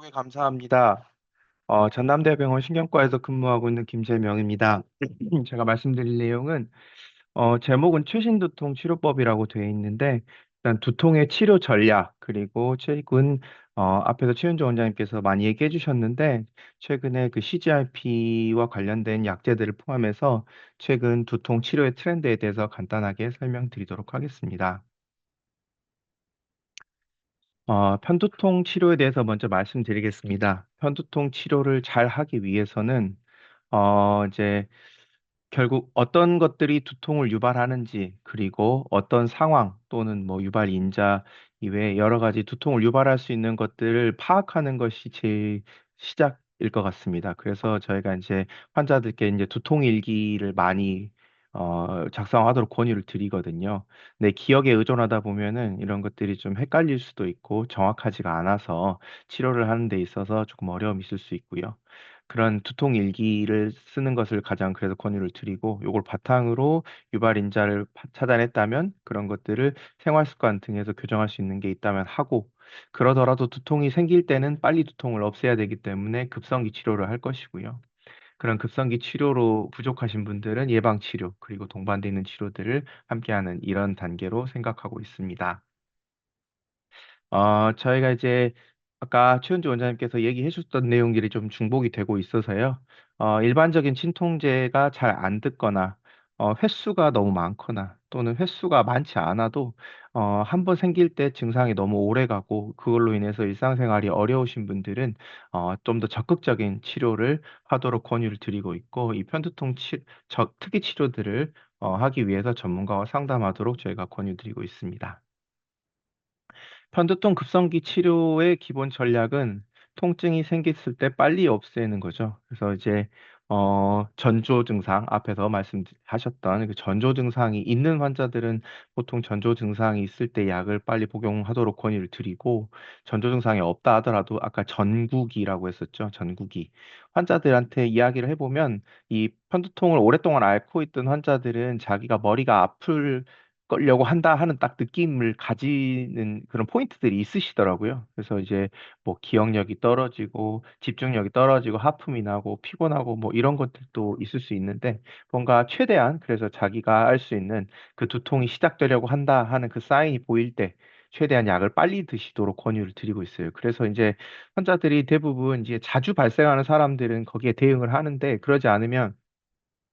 소개 감사합니다. 전남대병원 신경과에서 근무하고 있는 김재명입니다. 제가 말씀드릴 내용은 제목은 최신 두통 치료법이라고 되어 있는데 일단 두통의 치료 전략 그리고 최근 앞에서 최윤조 원장님께서 많이 얘기해 주셨는데 최근에 그 CGRP와 관련된 약제들을 포함해서 최근 두통 치료의 트렌드에 대해서 간단하게 설명드리도록 하겠습니다. 편두통 치료에 대해서 먼저 말씀드리겠습니다. 편두통 치료를 잘 하기 위해서는 이제 결국 어떤 것들이 두통을 유발하는지, 그리고 어떤 상황 또는 뭐 유발 인자 이외에 여러 가지 두통을 유발할 수 있는 것들을 파악하는 것이 제일 시작일 것 같습니다. 그래서 저희가 이제 환자들께 이제 두통 일기를 많이 작성하도록 권유를 드리거든요. 근데 기억에 의존하다 보면은 이런 것들이 좀 헷갈릴 수도 있고 정확하지가 않아서 치료를 하는 데 있어서 조금 어려움이 있을 수 있고요. 그런 두통 일기를 쓰는 것을 가장 그래서 권유를 드리고 요걸 바탕으로 유발 인자를 차단했다면 그런 것들을 생활 습관 등에서 교정할 수 있는 게 있다면 하고, 그러더라도 두통이 생길 때는 빨리 두통을 없애야 되기 때문에 급성기 치료를 할 것이고요. 그런 급성기 치료로 부족하신 분들은 예방 치료 그리고 동반돼 있는 치료들을 함께하는 이런 단계로 생각하고 있습니다. 저희가 이제 아까 최은주 원장님께서 얘기해 주셨던 내용들이 좀 중복이 되고 있어서요. 일반적인 진통제가 잘 안 듣거나 횟수가 너무 많거나 또는 횟수가 많지 않아도 한 번 생길 때 증상이 너무 오래가고 그걸로 인해서 일상생활이 어려우신 분들은 좀 더 적극적인 치료를 하도록 권유를 드리고 있고, 이 편두통 특이 치료들을 하기 위해서 전문가와 상담하도록 저희가 권유드리고 있습니다. 편두통 급성기 치료의 기본 전략은 통증이 생겼을 때 빨리 없애는 거죠. 그래서 이제 전조 증상 앞에서 말씀하셨던 그 전조 증상이 있는 환자들은 보통 전조 증상이 있을 때 약을 빨리 복용하도록 권유를 드리고, 전조 증상이 없다 하더라도 아까 전구기라고 했었죠. 전구기. 환자들한테 이야기를 해 보면 이 편두통을 오랫동안 앓고 있던 환자들은 자기가 머리가 아플 거려고 한다 하는 딱 느낌을 가지는 그런 포인트들이 있으시더라고요. 그래서 이제 뭐 기억력이 떨어지고 집중력이 떨어지고 하품이 나고 피곤하고 뭐 이런 것들도 있을 수 있는데, 뭔가 최대한 그래서 자기가 알 수 있는 그 두통이 시작되려고 한다 하는 그 사인이 보일 때 최대한 약을 빨리 드시도록 권유를 드리고 있어요. 그래서 인제 환자들이 대부분 이제 자주 발생하는 사람들은 거기에 대응을 하는데, 그러지 않으면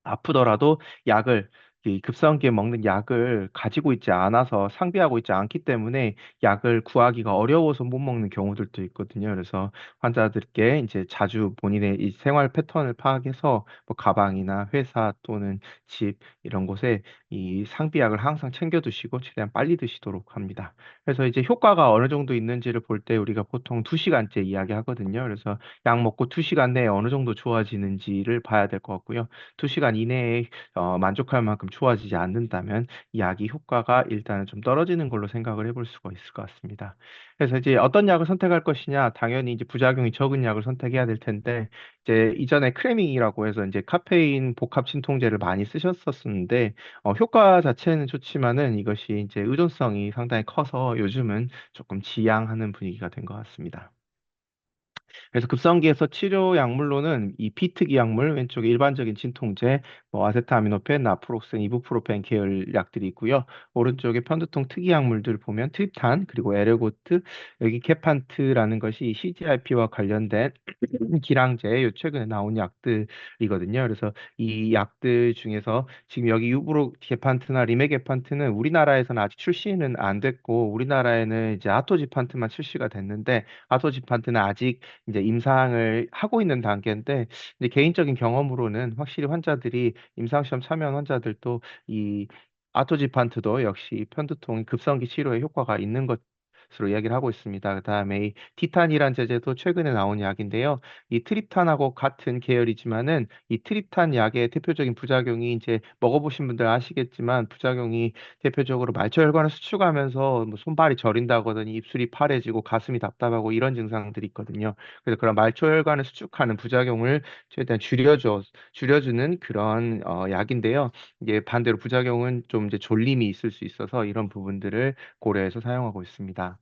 아프더라도 약을 이 급성기에 먹는 약을 가지고 있지 않아서 상비하고 있지 않기 때문에 약을 구하기가 어려워서 못 먹는 경우들도 있거든요. 그래서 환자들께 인제 자주 본인의 이 생활 패턴을 파악해서 뭐 가방이나 회사 또는 집 이런 곳에 이 상비약을 항상 챙겨 두시고 최대한 빨리 드시도록 합니다. 그래서 이제 효과가 어느 정도 있는지를 볼 때 우리가 보통 2 시간째 이야기하거든요. 그래서 약 먹고 2 시간 내에 어느 정도 좋아지는지를 봐야 될 것 같고요. 2 시간 이내에 만족할 만큼 좋아지지 않는다면 이 약이 효과가 일단은 좀 떨어지는 걸로 생각을 해볼 수가 있을 것 같습니다. 그래서 이제 어떤 약을 선택할 것이냐, 당연히 이제 부작용이 적은 약을 선택해야 될 텐데, 이제 이전에 크래밍이라고 해서 인제 카페인 복합 진통제를 많이 쓰셨었는데 효과 자체는 좋지만은 이것이 인제 의존성이 상당히 커서 요즘은 쪼끔 지양하는 분위기가 된 것 같습니다. 그래서 급성기에서 치료 약물로는 이 비특이 약물, 왼쪽에 일반적인 진통제, 뭐 아세트아미노펜, 나프록센, 이부프로펜 계열 약들이 있고요. 오른쪽에 편두통 특이 약물들 보면 트립탄, 그리고 에르고트, 여기 게판트라는 것이 CGRP와 관련된 기량제, 요 최근에 나온 약들이거든요. 그래서 이 약들 중에서 지금 여기 유브로 게판트나 리메게판트는 우리나라에서는 아직 출시는 안 됐고, 우리나라에는 이제 아토지판트만 출시가 됐는데, 아토지판트는 아직 인제 임상을 하고 있는 단계인데, 근데 개인적인 경험으로는 확실히 환자들이 임상시험 참여한 환자들도 이 아토지판트도 역시 편두통 급성기 치료에 효과가 있는 것으로 이야기를 하고 있습니다. 그다음에 이 티탄이란 제제도 최근에 나온 약인데요. 이 트립탄하고 같은 계열이지만은 이 트립탄 약의 대표적인 부작용이 인제 먹어 보신 분들 아시겠지만, 부작용이 대표적으로 말초혈관을 수축하면서 뭐 손발이 저린다거나 입술이 파래지고 가슴이 답답하고 이런 증상들이 있거든요. 그래서 그런 말초혈관을 수축하는 부작용을 최대한 줄여주는 그런 약인데요. 이게 반대로 부작용은 좀 이제 졸림이 있을 수 있어서 이런 부분들을 고려해서 사용하고 있습니다.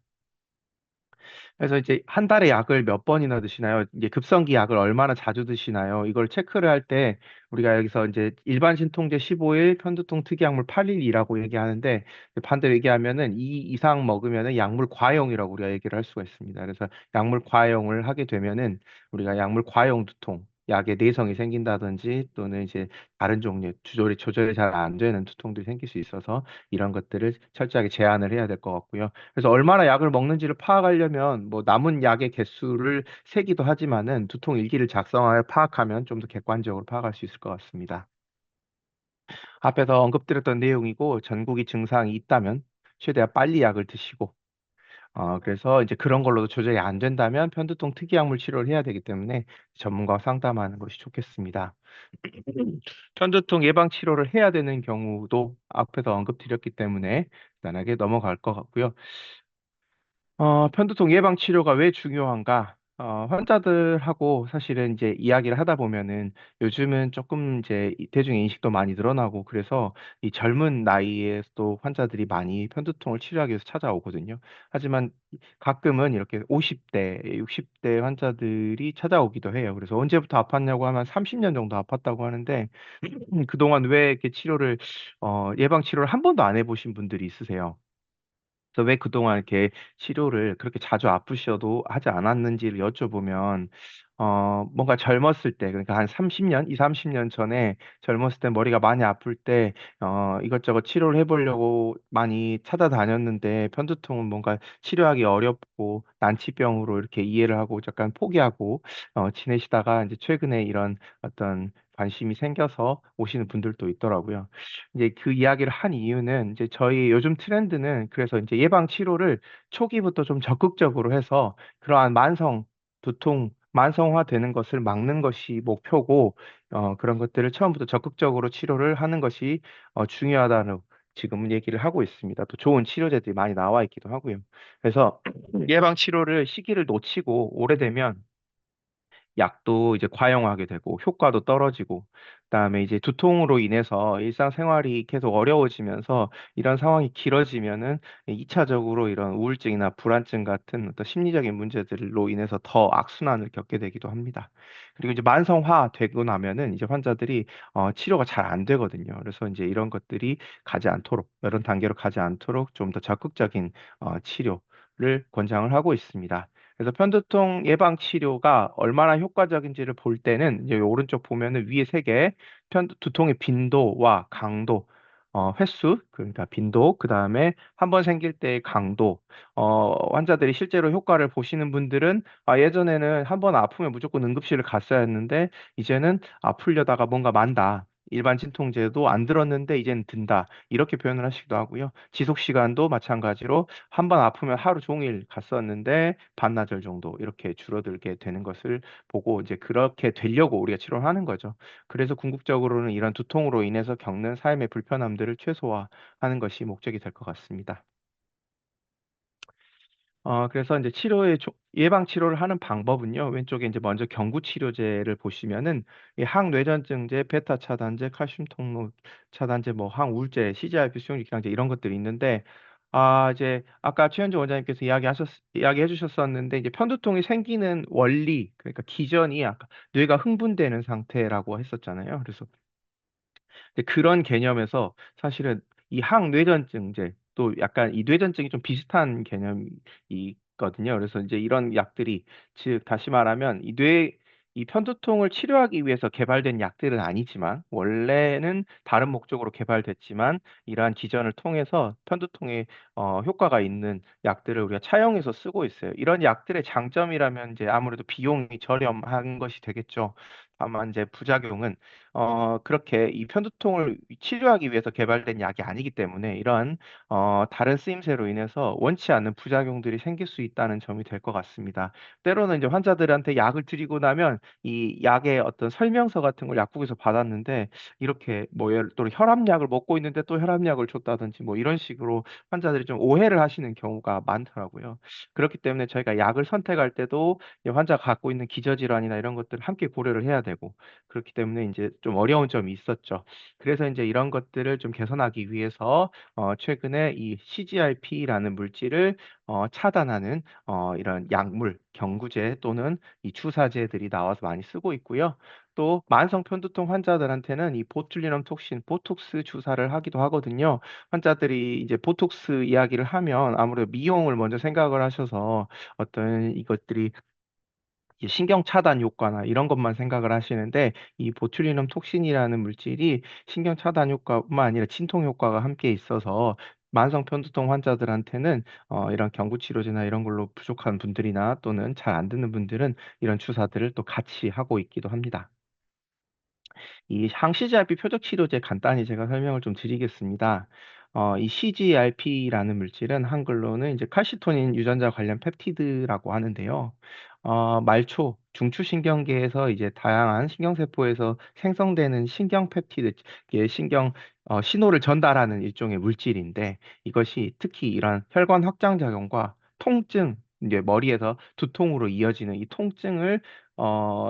그래서 이제 한 달에 약을 몇 번이나 드시나요? 이제 급성기 약을 얼마나 자주 드시나요? 이걸 체크를 할 때 우리가 여기서 이제 일반 진통제 15일, 편두통 특이약물 8일이라고 얘기하는데 반대로 얘기하면은 이 이상 먹으면은 약물 과용이라고 우리가 얘기를 할 수가 있습니다. 그래서 약물 과용을 하게 되면은 우리가 약물 과용 두통, 약의 내성이 생긴다든지 또는 이제 다른 종류 조절이 잘 안 되는 두통들이 생길 수 있어서 이런 것들을 철저하게 제한을 해야 될 것 같고요. 그래서 얼마나 약을 먹는지를 파악하려면 뭐 남은 약의 개수를 세기도 하지만은 두통 일기를 작성하여 파악하면 좀 더 객관적으로 파악할 수 있을 것 같습니다. 앞에서 언급드렸던 내용이고 전국이 증상이 있다면 최대한 빨리 약을 드시고 그래서 이제 그런 걸로도 조절이 안 된다면 편두통 특이약물 치료를 해야 되기 때문에 전문가와 상담하는 것이 좋겠습니다. 편두통 예방 치료를 해야 되는 경우도 앞에서 언급드렸기 때문에 간단하게 넘어갈 것 같고요. 편두통 예방 치료가 왜 중요한가? 환자들하고 사실은 이제 이야기를 하다 보면은 요즘은 조금 이제 대중 인식도 많이 늘어나고 그래서 이 젊은 나이에도 환자들이 많이 편두통을 치료하기 위해서 찾아오거든요. 하지만 가끔은 이렇게 50대, 60대 환자들이 찾아오기도 해요. 그래서 언제부터 아팠냐고 하면 30년 정도 아팠다고 하는데 그동안 왜 이렇게 예방 치료를 한 번도 안 해보신 분들이 있으세요. 그래서 왜 그동안 이렇게 치료를 그렇게 자주 아프셔도 하지 않았는지를 여쭤보면 뭔가 젊었을 때 그러니까 한 30년, 20-30년 전에 젊었을 때 머리가 많이 아플 때 이것저것 치료를 해 보려고 많이 찾아다녔는데 편두통은 뭔가 치료하기 어렵고 난치병으로 이렇게 이해를 하고 약간 포기하고 지내시다가 인제 최근에 이런 어떤 관심이 생겨서 오시는 분들도 있더라고요. 이제 그 이야기를 한 이유는 이제 저희 요즘 트렌드는 그래서 인제 예방 치료를 초기부터 좀 적극적으로 해서 그러한 두통 만성화되는 것을 막는 것이 목표고 그런 것들을 처음부터 적극적으로 치료를 하는 것이 중요하다는 지금은 얘기를 하고 있습니다. 또 좋은 치료제들이 많이 나와 있기도 하고요. 그래서 예방 치료를 시기를 놓치고 오래되면 약도 이제 과용하게 되고 효과도 떨어지고 그다음에 이제 두통으로 인해서 일상생활이 계속 어려워지면서 이런 상황이 길어지면은 2차적으로 이런 우울증이나 불안증 같은 어떤 심리적인 문제들로 인해서 더 악순환을 겪게 되기도 합니다. 그리고 이제 만성화되고 나면은 이제 환자들이 치료가 잘 안 되거든요. 그래서 인제 이런 것들이 가지 않도록 이런 단계로 가지 않도록 좀 더 적극적인 치료를 권장을 하고 있습니다. 그래서 편두통 예방 치료가 얼마나 효과적인지를 볼 때는 이제 오른쪽 보면은 위에 3개 두통의 빈도와 강도, 횟수 그러니까 빈도 그다음에 한 번 생길 때의 강도 환자들이 실제로 효과를 보시는 분들은 예전에는 한 번 아프면 무조건 응급실을 갔어야 했는데 이제는 "아프려다가 뭔가 만다. 일반 진통제도 안 들었는데 이제는 든다." 이렇게 표현을 하시기도 하고요. 지속 시간도 마찬가지로 한 번 아프면 하루 종일 갔었는데 반나절 정도 이렇게 줄어들게 되는 것을 보고 이제 그렇게 되려고 우리가 치료를 하는 거죠. 그래서 궁극적으로는 이런 두통으로 인해서 겪는 삶의 불편함들을 최소화하는 것이 목적이 될 것 같습니다. 그래서 인제 치료의 예방 치료를 하는 방법은요. 왼쪽에 인제 먼저 경구 치료제를 보시면은 이 항뇌전증제, 베타 차단제, 칼슘 통로 차단제, 뭐 항우울제, CGRP 수용lik 기강제 이런 것들이 있는데 이제 아까 최현정 원장님께서 이야기해 주셨었는데 이제 편두통이 생기는 원리 그러니까 기전이 아까 뇌가 흥분되는 상태라고 했었잖아요. 그래서 이제 그런 개념에서 사실은 이 항뇌전증제 또 약간 이 뇌전증이 좀 비슷한 개념이 있거든요. 그래서 인제 이런 약들이 즉 다시 말하면 이 편두통을 치료하기 위해서 개발된 약들은 아니지만 원래는 다른 목적으로 개발됐지만 이러한 기전을 통해서 편두통에 효과가 있는 약들을 우리가 차용해서 쓰고 있어요. 이런 약들의 장점이라면 이제 아무래도 비용이 저렴한 것이 되겠죠. 다만 인제 부작용은 그렇게 이 편두통을 치료하기 위해서 개발된 약이 아니기 때문에 이러한 다른 쓰임새로 인해서 원치 않는 부작용들이 생길 수 있다는 점이 될 것 같습니다. 때로는 이제 환자들한테 약을 드리고 나면 이 약의 어떤 설명서 같은 걸 약국에서 받았는데 이렇게 뭐 예를 들어 혈압약을 먹고 있는데 또 혈압약을 줬다든지 뭐 이런 식으로 환자들이 좀 오해를 하시는 경우가 많더라고요. 그렇기 때문에 저희가 약을 선택할 때도 이 환자가 갖고 있는 기저질환이나 이런 것들을 함께 고려를 해야 되고 그렇기 때문에 인제 좀 어려운 점이 있었죠. 그래서 이제 이런 것들을 좀 개선하기 위해서 최근에 이 CGRP라는 물질을 차단하는 이런 약물, 경구제 또는 이 주사제들이 나와서 많이 쓰고 있고요. 또 만성 편두통 환자들한테는 이 보툴리넘 톡신, 보톡스 주사를 하기도 하거든요. 환자들이 이제 보톡스 이야기를 하면 아무래도 미용을 먼저 생각을 하셔서 어떤 이것들이 이 신경 차단 효과나 이런 것만 생각을 하시는데 이 보툴리눔 톡신이라는 물질이 신경 차단 효과뿐만 아니라 진통 효과가 함께 있어서 만성 편두통 환자들한테는 이런 경구 치료제나 이런 걸로 부족한 분들이나 또는 잘 안 듣는 분들은 이런 주사들을 또 같이 하고 있기도 합니다. 이 항CGRP 표적 치료제 간단히 제가 설명을 좀 드리겠습니다. 이 CGRP라는 물질은 한글로는 이제 칼시토닌 유전자 관련 펩티드라고 하는데요. 말초, 중추신경계에서 이제 다양한 신경세포에서 생성되는 신경 펩티드, 이게 신경 신호를 전달하는 일종의 물질인데 이것이 특히 이런 혈관 확장 작용과 통증, 이제 머리에서 두통으로 이어지는 이 통증을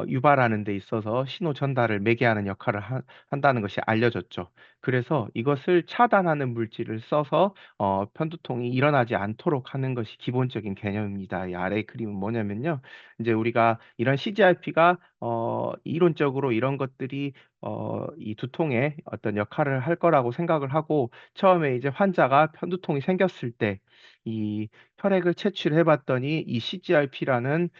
유발하는 데 있어서 신호 전달을 매개하는 역할을 한다는 것이 알려졌죠. 그래서 이것을 차단하는 물질을 써서 편두통이 일어나지 않도록 하는 것이 기본적인 개념입니다. 이 아래 그림은 뭐냐면요. 이제 우리가 이런 CGRP가 이론적으로 이런 것들이 이 두통에 어떤 역할을 할 거라고 생각을 하고 처음에 이제 환자가 편두통이 생겼을 때 이 혈액을 채취를 해 봤더니 이 CGRP라는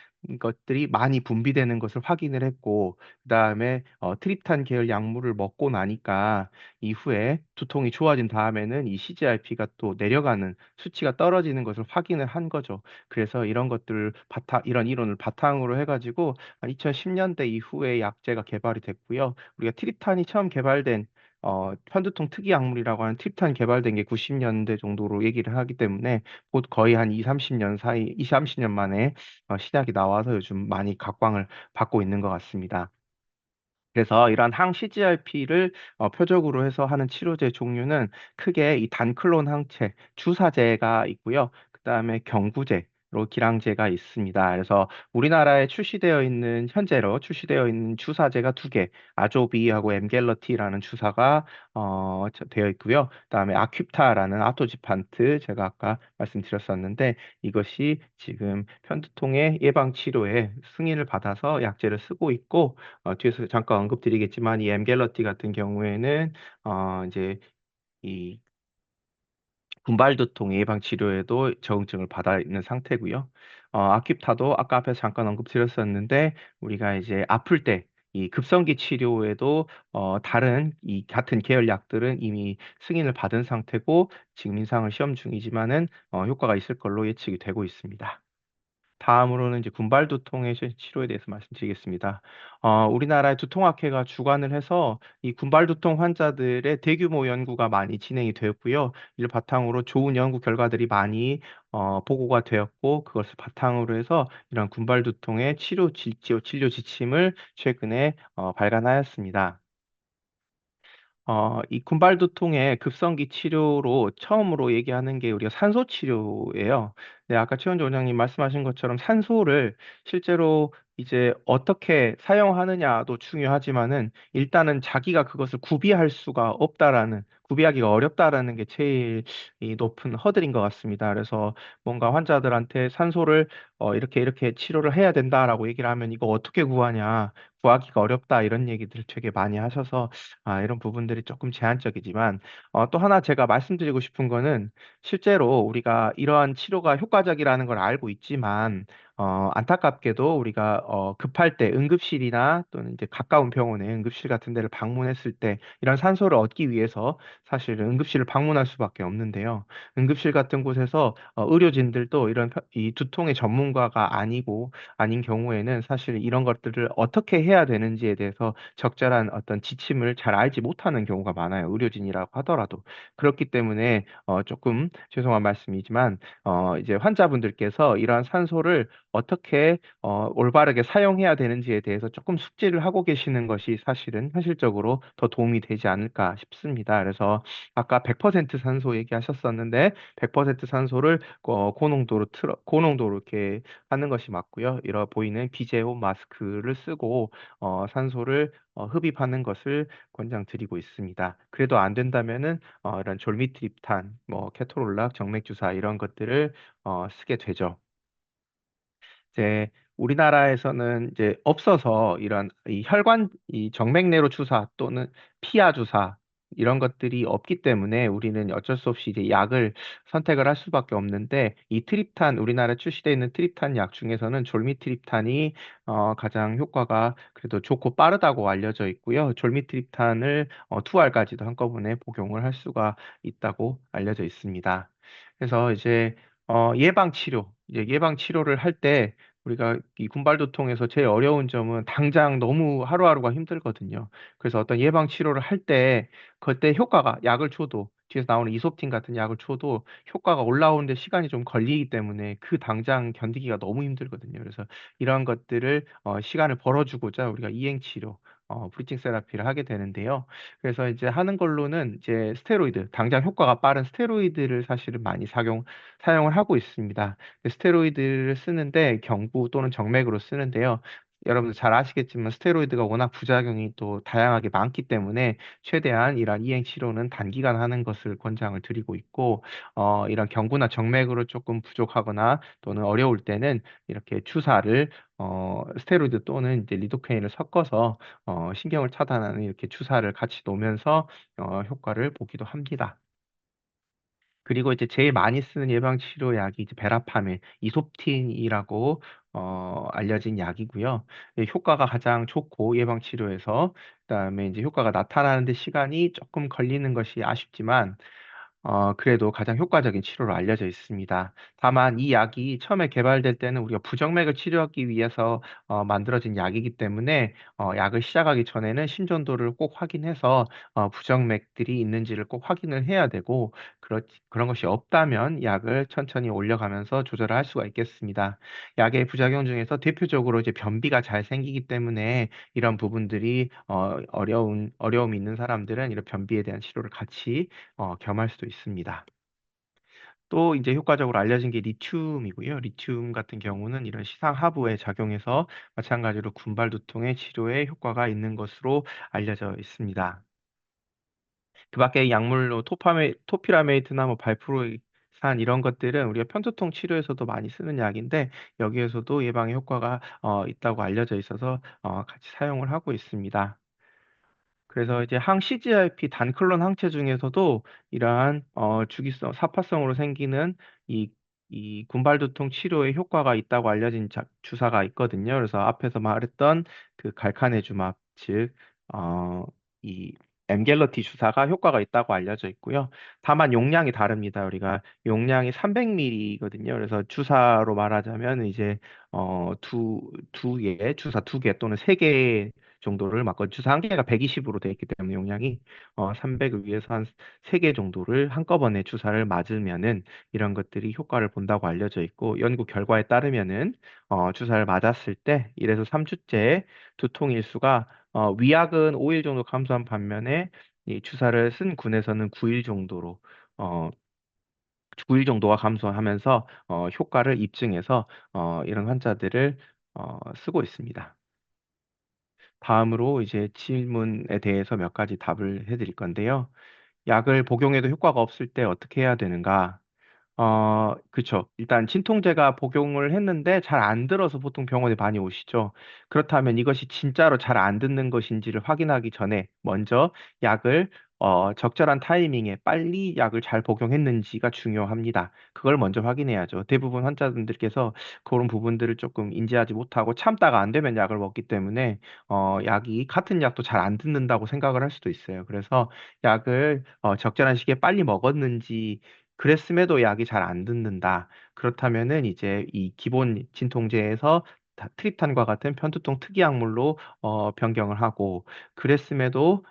것들이 많이 분비되는 것을 확인을 했고 그다음에 트립탄 계열 약물을 먹고 나니까 이후에 두통이 좋아진 다음에는 이 CGRP가 또 내려가는 수치가 떨어지는 것을 확인을 한 거죠. 그래서 이런 것들을 바탕 이런 이론을 바탕으로 해 가지고 2010 년대 이후에 약제가 개발이 됐고요. 우리가 트립탄이 처음 개발된 편두통 특이 약물이라고 하는 트립탄 개발된 게 90 년대 정도로 얘기를 하기 때문에 곧 거의 한 20-30년 사이 20-30년 만에 신약이 나와서 요즘 많이 각광을 받고 있는 것 같습니다. 그래서 이러한 항CGRP를 표적으로 해서 하는 치료제 종류는 크게 이 단클론 항체, 주사제가 있고요. 그다음에 경구제로 기량제가 있습니다. 그래서 우리나라에 출시되어 있는 현재로 출시되어 있는 주사제가 두 개, 아조비하고 엠갤러티라는 주사가 되어 있고요. 그다음에 아큐프타라는 아토지판트 제가 아까 말씀드렸었는데 이것이 지금 편두통의 예방 치료에 승인을 받아서 약제를 쓰고 있고 뒤에서 잠깐 언급드리겠지만 이 엠갤러티 같은 경우에는 이제 이 분발 두통 예방 치료에도 적응증을 받아 있는 상태고요. 아큐타도 아까 앞에서 잠깐 언급드렸었는데 우리가 이제 아플 때 이 급성기 치료에도 다른 이 같은 계열 약들은 이미 승인을 받은 상태고 지금 임상을 시험 중이지만은 효과가 있을 걸로 예측이 되고 있습니다. 다음으로는 이제 군발 두통의 치료에 대해서 말씀드리겠습니다. 우리나라의 두통학회가 주관을 해서 이 군발 두통 환자들의 대규모 연구가 많이 진행이 되었고요. 이를 바탕으로 좋은 연구 결과들이 많이 보고가 되었고 그것을 바탕으로 해서 이런 군발 두통의 진료 지침을 최근에 발간하였습니다. 이 군발두통의 급성기 치료로 처음으로 얘기하는 게 우리가 산소 치료예요. 네, 아까 최원조 원장님 말씀하신 것처럼 산소를 실제로 이제 어떻게 사용하느냐도 중요하지만은 일단은 자기가 그것을 구비하기가 어렵다라는 게 제일 이 높은 허들인 것 같습니다. 그래서 뭔가 환자들한테 산소를 이렇게 치료를 해야 된다라고 얘기를 하면 "이거 어떻게 구하냐. 구하기가 어렵다." 이런 얘기들을 되게 많이 하셔서 이런 부분들이 조금 제한적이지만 또 하나 제가 말씀드리고 싶은 거는 실제로 우리가 이러한 치료가 효과적이라는 걸 알고 있지만 안타깝게도 우리가 급할 때 응급실이나 또는 이제 가까운 병원에 응급실 같은 데를 방문했을 때 이런 산소를 얻기 위해서 사실은 응급실을 방문할 수밖에 없는데요. 응급실 같은 곳에서 의료진들도 이 두통의 전문가가 아닌 경우에는 사실 이런 것들을 어떻게 해야 되는지에 대해서 적절한 어떤 지침을 잘 알지 못하는 경우가 많아요, 의료진이라고 하더라도. 그렇기 때문에 조금 죄송한 말씀이지만 이제 환자분들께서 이러한 산소를 어떻게 올바르게 사용해야 되는지에 대해서 조금 숙지를 하고 계시는 것이 사실은 현실적으로 더 도움이 되지 않을까 싶습니다. 그래서 아까 100% 산소 얘기하셨었는데 100% 산소를 고농도로 이렇게 하는 것이 맞고요. 이러 보이는 비제호 마스크를 쓰고 산소를 흡입하는 것을 권장드리고 있습니다. 그래도 안 된다면은 이런 졸미트립탄, 뭐 케토롤락, 정맥주사 이런 것들을 쓰게 되죠. 이제 우리나라에서는 이제 없어서 이런 이 혈관, 이 정맥내로 주사 또는 피하 주사 이런 것들이 없기 때문에 우리는 어쩔 수 없이 이제 약을 선택을 할 수밖에 없는데 이 트립탄, 우리나라에 출시되어 있는 트립탄 약 중에서는 졸미트립탄이 가장 효과가 그래도 좋고 빠르다고 알려져 있고요. 졸미트립탄을 2알까지도 한꺼번에 복용을 할 수가 있다고 알려져 있습니다. 그래서 이제 예방 치료, 이제 예방 치료를 할 때 우리가 이 군발도통에서 제일 어려운 점은 당장 너무 하루하루가 힘들거든요. 그래서 어떤 예방 치료를 할 때 그때 효과가 약을 줘도 뒤에서 나오는 이솝틴 같은 약을 줘도 효과가 올라오는데 시간이 좀 걸리기 때문에 그 당장 견디기가 너무 힘들거든요. 그래서 이런 것들을 시간을 벌어주고자 우리가 이행 치료, 브리징 세라피를 하게 되는데요. 그래서 이제 하는 걸로는 이제 스테로이드, 당장 효과가 빠른 스테로이드를 사실은 많이 사용을 하고 있습니다. 스테로이드를 쓰는데 경부 또는 정맥으로 쓰는데요. 여러분들 잘 아시겠지만 스테로이드가 워낙 부작용이 또 다양하게 많기 때문에 최대한 이러한 이행 치료는 단기간 하는 것을 권장을 드리고 있고 이런 경부나 정맥으로 조금 부족하거나 또는 어려울 때는 이렇게 주사를 스테로이드 또는 이제 리도케인을 섞어서 신경을 차단하는 이렇게 주사를 같이 놓으면서 효과를 보기도 합니다. 그리고 이제 제일 많이 쓰는 예방 치료약이 이제 베라파밀, 이솝틴이라고 알려진 약이고요. 예, 효과가 가장 좋고 예방 치료에서 그다음에 이제 효과가 나타나는데 시간이 조금 걸리는 것이 아쉽지만 그래도 가장 효과적인 치료로 알려져 있습니다. 다만 이 약이 처음에 개발될 때는 우리가 부정맥을 치료하기 위해서 만들어진 약이기 때문에 약을 시작하기 전에는 심전도를 꼭 확인해서 부정맥들이 있는지를 꼭 확인을 해야 되고 그런 것이 없다면 약을 천천히 올려가면서 조절을 할 수가 있겠습니다. 약의 부작용 중에서 대표적으로 이제 변비가 잘 생기기 때문에 이런 부분들이 어려움이 있는 사람들은 이런 변비에 대한 치료를 같이 겸할 수도 있습니다. 또 이제 효과적으로 알려진 게 리튬이고요. 리튬 같은 경우는 이런 시상하부에 작용해서 마찬가지로 군발 두통의 치료에 효과가 있는 것으로 알려져 있습니다. 그 밖에 약물로 토피라메이트나 뭐 발프로산 이런 것들은 우리가 편두통 치료에서도 많이 쓰는 약인데 여기에서도 예방에 효과가 있다고 알려져 있어서 같이 사용을 하고 있습니다. 그래서 이제 항 CGRP 단클론 항체 중에서도 이러한 주기성, 사파성으로 생기는 이, 이 군발두통 치료에 효과가 있다고 알려진 주사가 있거든요. 그래서 앞에서 말했던 그 갈카네주맙, 즉, 이 엠겔러티 주사가 효과가 있다고 알려져 있고요. 다만 용량이 다릅니다. 우리가 용량이 300ml거든요. 그래서 주사로 말하자면 이제 주사 두 개 또는 세 개 정도를 맞고 주사 한 개가 120으로 되어 있기 때문에 용량이 300을 위해서 한 3개 정도를 한꺼번에 주사를 맞으면은 이런 것들이 효과를 본다고 알려져 있고 연구 결과에 따르면은 주사를 맞았을 때 1에서 3주째 두통 일수가 위약은 5일 정도 감소한 반면에 이 주사를 쓴 군에서는 9일 정도로 어, 9일 정도가 감소하면서 효과를 입증해서 이런 환자들을 쓰고 있습니다. 다음으로 이제 질문에 대해서 몇 가지 답을 해드릴 건데요. 약을 복용해도 효과가 없을 때 어떻게 해야 되는가? 그쵸. 일단 진통제가 복용을 했는데 잘 안 들어서 보통 병원에 많이 오시죠. 그렇다면 이것이 진짜로 잘 안 듣는 것인지를 확인하기 전에 먼저 약을 적절한 타이밍에 빨리 약을 잘 복용했는지가 중요합니다. 그걸 먼저 확인해야죠. 대부분 환자분들께서 그런 부분들을 조금 인지하지 못하고 참다가 안 되면 약을 먹기 때문에 약이 같은 약도 잘 안 듣는다고 생각을 할 수도 있어요. 그래서 약을 적절한 시기에 빨리 먹었는지 그랬음에도 약이 잘 안 듣는다. 그렇다면은 이제 이 기본 진통제에서 트립탄과 같은 편두통 특이약물로 변경을 하고 그랬음에도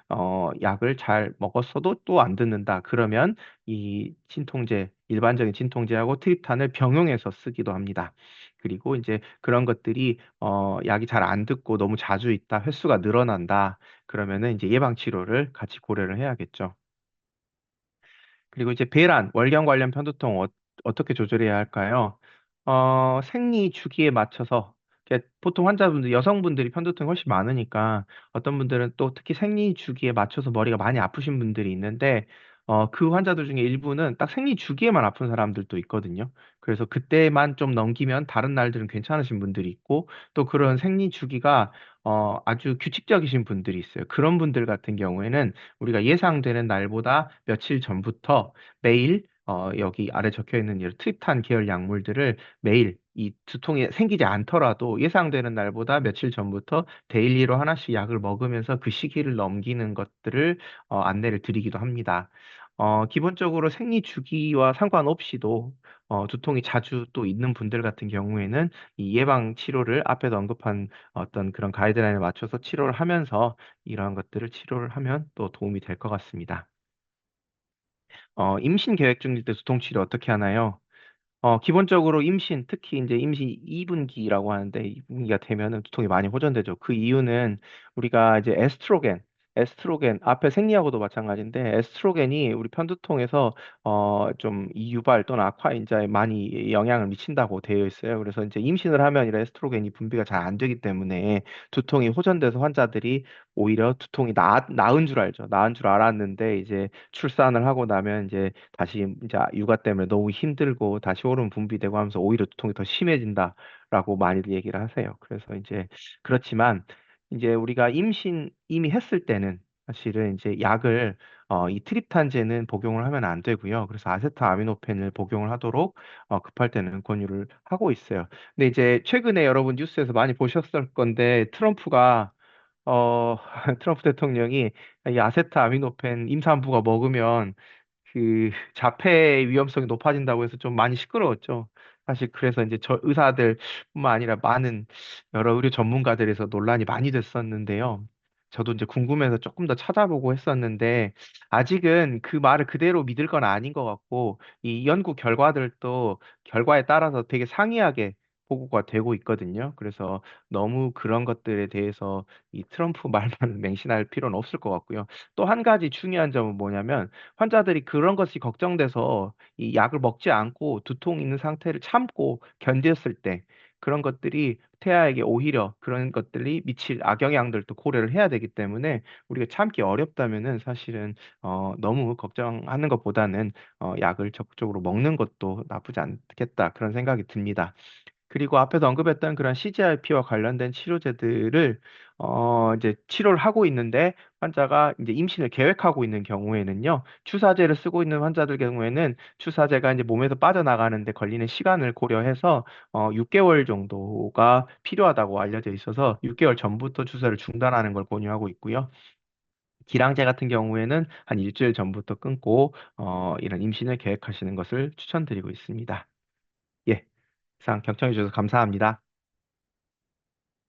약을 잘 먹었어도 또 안 듣는다. 그러면 이 진통제 일반적인 진통제하고 트립탄을 병용해서 쓰기도 합니다. 그리고 이제 그런 것들이 약이 잘 안 듣고 너무 자주 있다, 횟수가 늘어난다. 그러면은 이제 예방 치료를 같이 고려를 해야겠죠. 그리고 이제 배란, 월경 관련 편두통 어떻게 조절해야 할까요? 생리 주기에 맞춰서 보통 환자분들, 여성분들이 편두통이 훨씬 많으니까 어떤 분들은 또 특히 생리 주기에 맞춰서 머리가 많이 아프신 분들이 있는데 그 환자들 중에 일부는 딱 생리 주기에만 아픈 사람들도 있거든요. 그래서 그때만 좀 넘기면 다른 날들은 괜찮으신 분들이 있고 또 그런 생리 주기가 아주 규칙적이신 분들이 있어요. 그런 분들 같은 경우에는 우리가 예상되는 날보다 며칠 전부터 매일 여기 아래 적혀 있는 이 트립탄 계열 약물들을 매일 이 두통이 생기지 않더라도 예상되는 날보다 며칠 전부터 데일리로 하나씩 약을 먹으면서 그 시기를 넘기는 것들을 안내를 드리기도 합니다. 기본적으로 생리 주기와 상관없이도 두통이 자주 또 있는 분들 같은 경우에는 이 예방 치료를 앞에서 언급한 어떤 그런 가이드라인에 맞춰서 치료를 하면서 이러한 것들을 치료를 하면 또 도움이 될 것 같습니다. 임신 계획 중일 때 두통 치료 어떻게 하나요? 기본적으로 임신, 특히 이제 임신 2분기라고 하는데 2분기가 되면은 두통이 많이 호전되죠. 그 이유는 우리가 이제 에스트로겐 앞에 생리하고도 마찬가지인데 에스트로겐이 우리 편두통에서 좀 이 유발 또는 악화 인자에 많이 영향을 미친다고 되어 있어요. 그래서 이제 임신을 하면 이런 에스트로겐이 분비가 잘 안 되기 때문에 두통이 호전돼서 환자들이 오히려 두통이 나은 줄 알죠. 나은 줄 알았는데 이제 출산을 하고 나면 이제 다시 이제 육아 때문에 너무 힘들고 다시 호르몬 분비되고 하면서 오히려 두통이 더 심해진다라고 많이들 얘기를 하세요. 그래서 이제 그렇지만 이제 우리가 임신 이미 했을 때는 사실은 이제 약을 이 트립탄제는 복용을 하면 안 되고요. 그래서 아세트아미노펜을 복용을 하도록 급할 때는 권유를 하고 있어요. 근데 이제 최근에 여러분 뉴스에서 많이 보셨을 건데 트럼프가 어, 트럼프 대통령이 이 아세트아미노펜 임산부가 먹으면 그 자폐 위험성이 높아진다고 해서 좀 많이 시끄러웠죠. 사실 그래서 이제 저 의사들뿐만 아니라 많은 여러 의료 전문가들에서 논란이 많이 됐었는데요. 저도 이제 궁금해서 조금 더 찾아보고 했었는데 아직은 그 말을 그대로 믿을 건 아닌 것 같고 이 연구 결과들도 결과에 따라서 되게 상이하게 보고가 되고 있거든요. 그래서 너무 그런 것들에 대해서 이 트럼프 말만 맹신할 필요는 없을 것 같고요. 또 한 가지 중요한 점은 뭐냐면 환자들이 그런 것이 걱정돼서 이 약을 먹지 않고 두통 있는 상태를 참고 견뎠을 때 그런 것들이 태아에게 오히려 그런 것들이 미칠 악영향들도 고려를 해야 되기 때문에 우리가 참기 어렵다면은 사실은 너무 걱정하는 것보다는 약을 적극적으로 먹는 것도 나쁘지 않겠다 그런 생각이 듭니다. 그리고 앞에서 언급했던 그런 CGRP와 관련된 치료제들을 이제 치료를 하고 있는데 환자가 이제 임신을 계획하고 있는 경우에는요, 주사제를 쓰고 있는 환자들 경우에는 주사제가 이제 몸에서 빠져나가는데 걸리는 시간을 고려해서 6개월 정도가 필요하다고 알려져 있어서 6개월 전부터 주사를 중단하는 걸 권유하고 있고요. 기량제 같은 경우에는 한 일주일 전부터 끊고 이런 임신을 계획하시는 것을 추천드리고 있습니다. 예, 이상 경청해 주셔서 감사합니다.